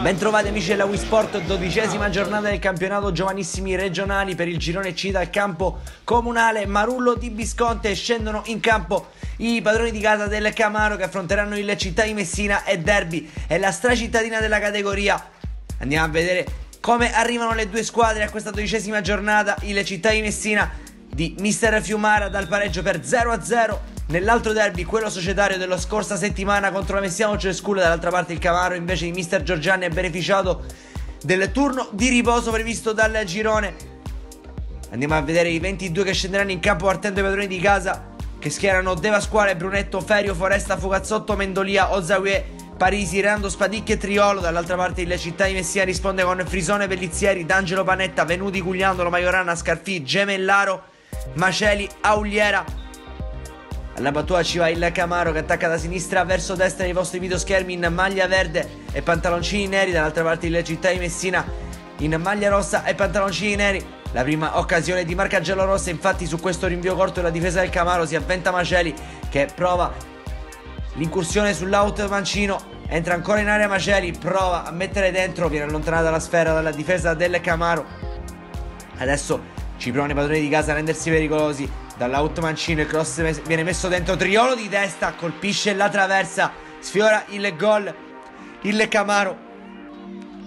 Bentrovati amici della Wii Sport, 12ª giornata del campionato giovanissimi regionali per il girone C dal campo comunale Marullo di Bisconte. Scendono in campo i padroni di casa del Camaro che affronteranno il Città di Messina e Derby, è la stracittadina della categoria. Andiamo a vedere come arrivano le due squadre a questa 12ª giornata. Il Città di Messina di Mister Fiumara dal pareggio per 0-0. Nell'altro derby, quello societario della scorsa settimana contro la Messina Oce School, dall'altra parte il Camaro invece di Mister Giorgiani è beneficiato del turno di riposo previsto dal girone. Andiamo a vedere i 22 che scenderanno in campo partendo i padroni di casa, che schierano De Pasquale, Brunetto, Ferio, Foresta, Fugazzotto, Mendolia, Ozawie, Parisi, Rando, Spadicchi e Triolo. Dall'altra parte il Città di Messina risponde con Frisone, Pellizieri, D'Angelo Panetta, Venuti, Gugliandolo, Majorana, Scarfì, Gemellaro, Maceli, Auliera. Alla battuta ci va il Camaro che attacca da sinistra verso destra nei vostri videoschermi in maglia verde e pantaloncini neri. Dall'altra parte il Città di Messina in maglia rossa e pantaloncini neri. La prima occasione di marca giallorossa, infatti su questo rinvio corto della difesa del Camaro si avventa Maceli che prova l'incursione sull'out mancino. Entra ancora in area Maceli, prova a mettere dentro, viene allontanata la sfera dalla difesa del Camaro. Adesso ci provano i padroni di casa a rendersi pericolosi. Dall'out mancino il cross viene messo dentro, Triolo di testa colpisce la traversa, sfiora il gol il Camaro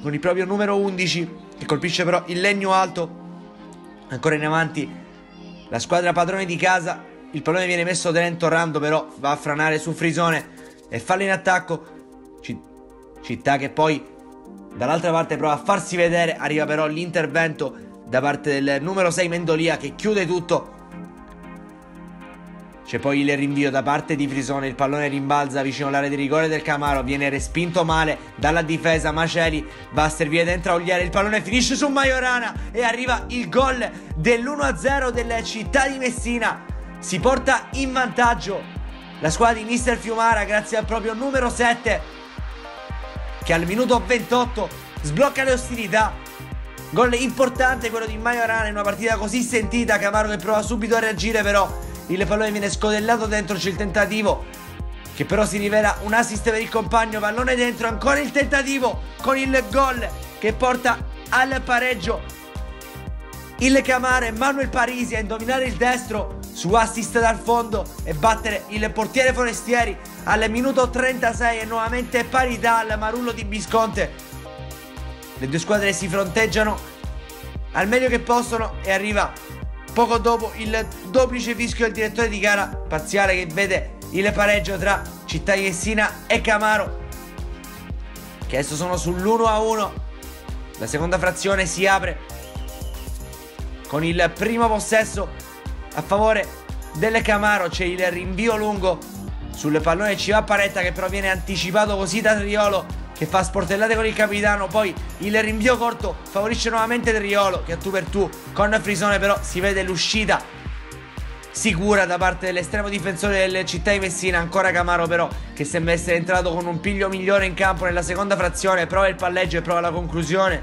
con il proprio numero 11 che colpisce però il legno alto. Ancora in avanti la squadra padrone di casa, il pallone viene messo dentro, Rando però va a franare su Frisone e fallo in attacco. Città che poi dall'altra parte prova a farsi vedere, arriva però l'intervento da parte del numero 6 Mendolia che chiude tutto. C'è poi il rinvio da parte di Frisone, il pallone rimbalza vicino all'area di rigore del Camaro, viene respinto male dalla difesa, Maceli va a servire dentro a Ogliere, il pallone finisce su Majorana e arriva il gol dell'1-0 del Città di Messina. Si porta in vantaggio la squadra di Mister Fiumara grazie al proprio numero 7 che al minuto 28 sblocca le ostilità. Gol importante quello di Majorana in una partita così sentita. Camaro che prova subito a reagire, però il pallone viene scodellato dentro, c'è il tentativo che però si rivela un assist per il compagno, pallone dentro, ancora il tentativo con il gol che porta al pareggio. Il Camaro e Manuel Parisi a indovinare il destro su assist dal fondo e battere il portiere Forestieri al minuto 36 e nuovamente parità al Marullo di Bisconte. Le due squadre si fronteggiano al meglio che possono e arriva poco dopo il duplice fischio del direttore di gara parziale che vede il pareggio tra Città di Messina e Camaro, che adesso sono sull'1-1. La seconda frazione si apre con il primo possesso a favore del Camaro. C'è il rinvio lungo sul pallone, ci va Paretta che però viene anticipato così da Triolo che fa sportellate con il capitano. Poi il rinvio corto favorisce nuovamente Triolo che a tu per tu con Frisone, però si vede l'uscita sicura da parte dell'estremo difensore del Città di Messina. Ancora Camaro però che sembra essere entrato con un piglio migliore in campo nella seconda frazione, prova il palleggio e prova la conclusione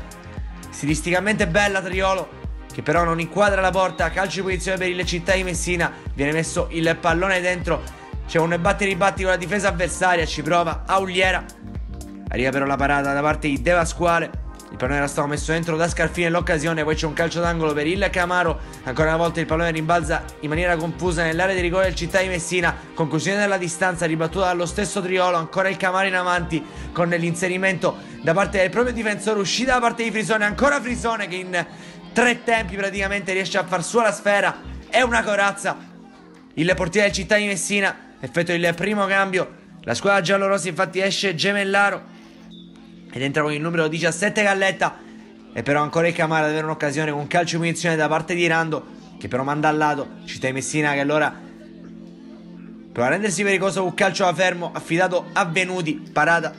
stilisticamente bella Triolo che però non inquadra la porta. Calcio di punizione per il Città di Messina, viene messo il pallone dentro, c'è un batti e ribatti con la difesa avversaria, ci prova Auliera, arriva però la parata da parte di De Pasquale, il pallone era stato messo dentro da Scarfini nell'occasione. Poi c'è un calcio d'angolo per il Camaro, ancora una volta il pallone rimbalza in maniera confusa nell'area di rigore del Città di Messina, conclusione della distanza ribattuta dallo stesso Triolo. Ancora il Camaro in avanti con l'inserimento da parte del proprio difensore, uscita da parte di Frisone, ancora Frisone che in 3 tempi praticamente riesce a far sua la sfera, è una corazza. Il portiere del Città di Messina effettua il primo cambio, la squadra giallorossa infatti esce Gemellaro ed entra con il numero 17 Galletta, e però ancora il Camaro ad avere un'occasione con un calcio di punizione da parte di Rando che però manda al lato. Città di Messina che allora prova a rendersi pericoloso con un calcio da fermo affidato a Venuti, parata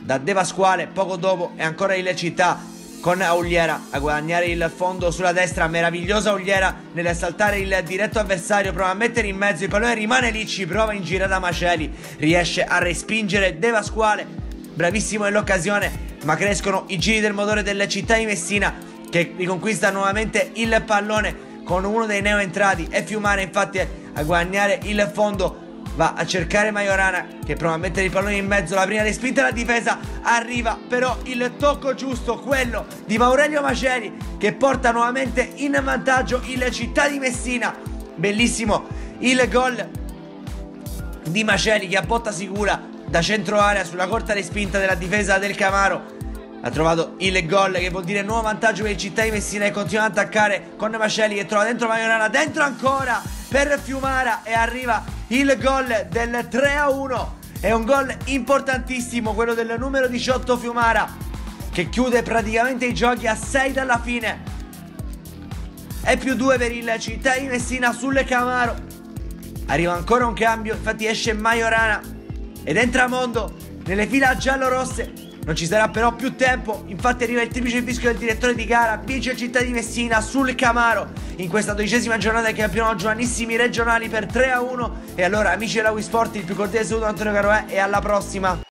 da De Pasquale. Poco dopo è ancora il Città con Auliera a guadagnare il fondo sulla destra, meravigliosa Auliera nel saltare il diretto avversario, prova a mettere in mezzo, il pallone rimane lì, ci prova in girata Maceli, riesce a respingere De Pasquale, bravissimo nell'occasione, ma crescono i giri del motore della Città di Messina che riconquista nuovamente il pallone con uno dei neoentrati e Fiumara infatti a guadagnare il fondo va a cercare Majorana, che prova a mettere il pallone in mezzo. La prima respinta alla difesa, arriva però il tocco giusto, quello di Maurelio Maceli, che porta nuovamente in vantaggio il Città di Messina. Bellissimo il gol di Maceli, che a botta sicura da centro area sulla corta respinta della difesa del Camaro ha trovato il gol, che vuol dire nuovo vantaggio per il Città di Messina, e continua ad attaccare con Maceli, che trova dentro Majorana, dentro ancora per Fiumara, e arriva il gol del 3-1. È un gol importantissimo, quello del numero 18 Fiumara, che chiude praticamente i giochi a 6 dalla fine. È +2 per il Città di Messina sul Camaro. Arriva ancora un cambio, infatti esce Majorana ed entra Mondo nelle fila giallorosse. Non ci sarà però più tempo, infatti arriva il triplice fischio del direttore di gara. Vince il Città di Messina sul Camaro in questa 12ª giornata del campionato giovanissimi regionali per 3-1. E allora, amici della Wii Sport, il più cordiale saluto da Antonio Caroè e alla prossima.